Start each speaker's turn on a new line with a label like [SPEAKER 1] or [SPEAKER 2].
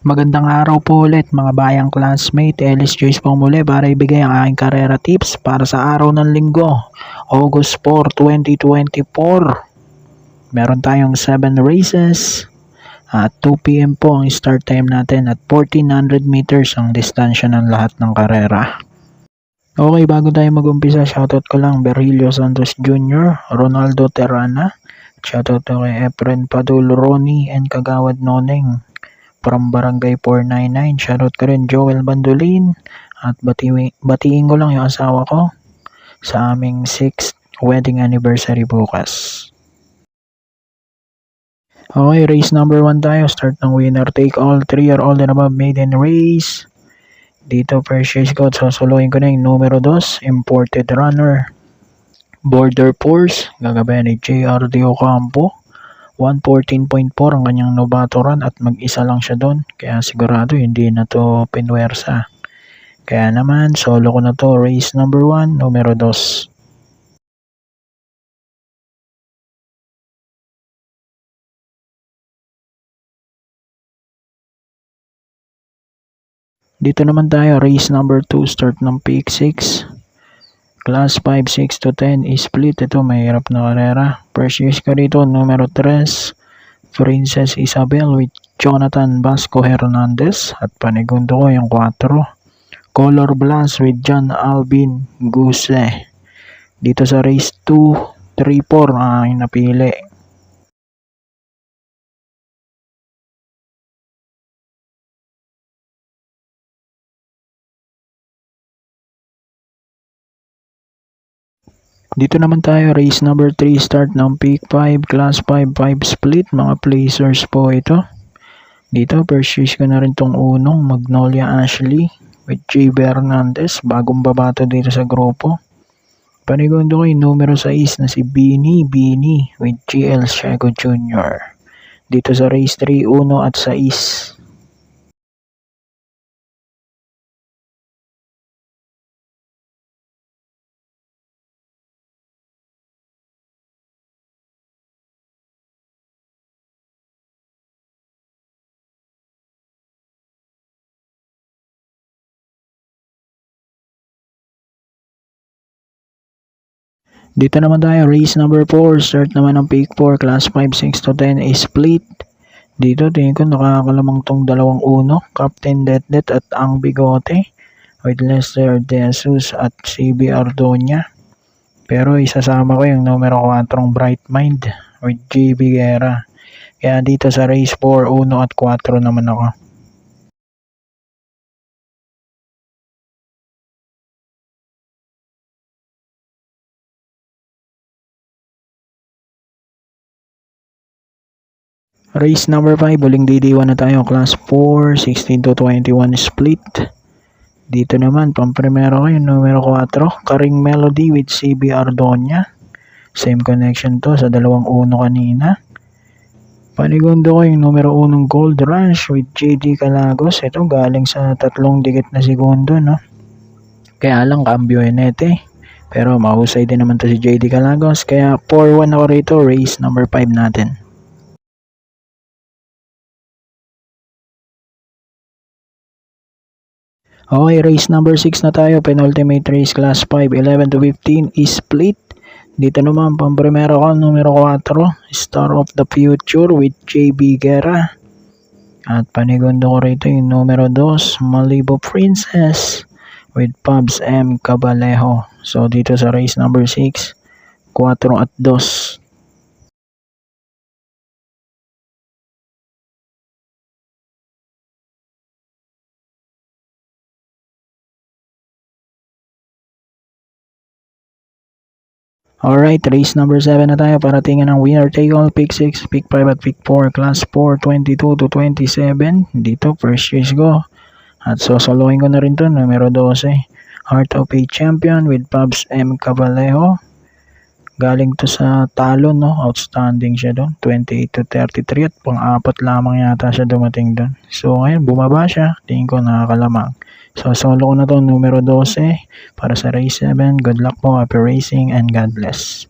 [SPEAKER 1] Magandang araw po ulit mga bayang classmate. Ellis Joyce po muli para ibigay ang aking karera tips para sa araw ng linggo, August 4, 2024. Meron tayong 7 races at 2 p.m. po ang start time natin at 1400 meters ang distansya ng lahat ng karera. Okay, bago tayo mag-umpisa, shoutout ko lang Berrilio Santos Jr., Ronaldo Terrana, shoutout ko kay Efren Padul, Ronnie, and Kagawad Noneng from Barangay 499. Shoutout ko rin Joel Bandolin at batiin ko lang yung asawa ko sa aming 6th wedding anniversary bukas. Okay, race number 1 tayo. Start ng winner take all 3 or all and above maiden race. Dito first race ko at sasuluhin ko na yung numero 2, imported runner, Border Force, gagabayan ni JR De Ocampo. 114.4 ang kanyang novato run at mag-isa lang siya doon. Kaya sigurado hindi na to pinwersa. Kaya naman solo ko na to, race number 1, numero 2. Dito naman tayo, race number 2, start ng pick 6. Class 5, 6 to 10 is split. Ito, mahirap na karera. First race ko rito, numero 3, Princess Isabel with Jonathan Vasco Hernandez. At panigundo ko yung 4, Color Blast with John Alvin Guse. Dito sa race 2, 3, 4 ang napili. Dito naman tayo, race number 3, start ng pick 5, class 5, 5 split, mga placers po ito. Dito, first race ko na rin tong unong, Magnolia Ashley with JB Hernandez, bagong babato dito sa grupo. Panigundo ko yung numero 6 na si Bini with GL Shego Jr. Dito sa race 3, 1 at 6. Dito naman tayo, race number 4, start naman ng pick 4, class 5, 6 to 10 is split. Dito, tingin ko nakakalamang tong 2 uno, Captain Detdet at Ang Bigote with Lester De Jesus at CB Ardonia. Pero isasama ko yung numero 4, Bright Mind with JB Guerra. Kaya dito sa race 4, 1 at 4 naman ako. Race number 5, uling DD1 na tayo, class 4, 16 to 21 split. Dito naman, pamprimero ko yung numero 4, Karing Melody with CB Ardonia. Same connection to sa 2 uno kanina. Panigundo ko yung numero 1, Gold Rush with JD Calagos. Ito galing sa 3 dikit na segundo, no? Kaya lang, cambio enete. Pero mahusay din naman to si JD Calagos. Kaya 4-1 ako rito, race number 5 natin. Okay, race number 6 na tayo, penultimate race, class 5, 11 to 15 is split. Dito naman, pamprimero ko, numero 4, Star of the Future with JB Guerra. At panigundo ko rito yung numero 2, Malibu Princess with Pubs M. Cabalejo. So dito sa race number 6, 4 at 2. Alright, race number 7 na tayo para tingnan ang winner take all, pick 6, pick 5 at pick 4, class 4, 22 to 27. Dito, first race ko. At sosolohin ko na rin to, numero 12, Heart of a Champion with Pubs M. Cabalejo. Galing to sa talo, no? Outstanding siya doon, 28 to 33 at pang-4 lamang yata siya dumating doon. So ngayon, bumaba siya, tingin ko nakakalamang. So, solo ko na to, numero 12 para sa race 7. Good luck po, happy racing, and God bless.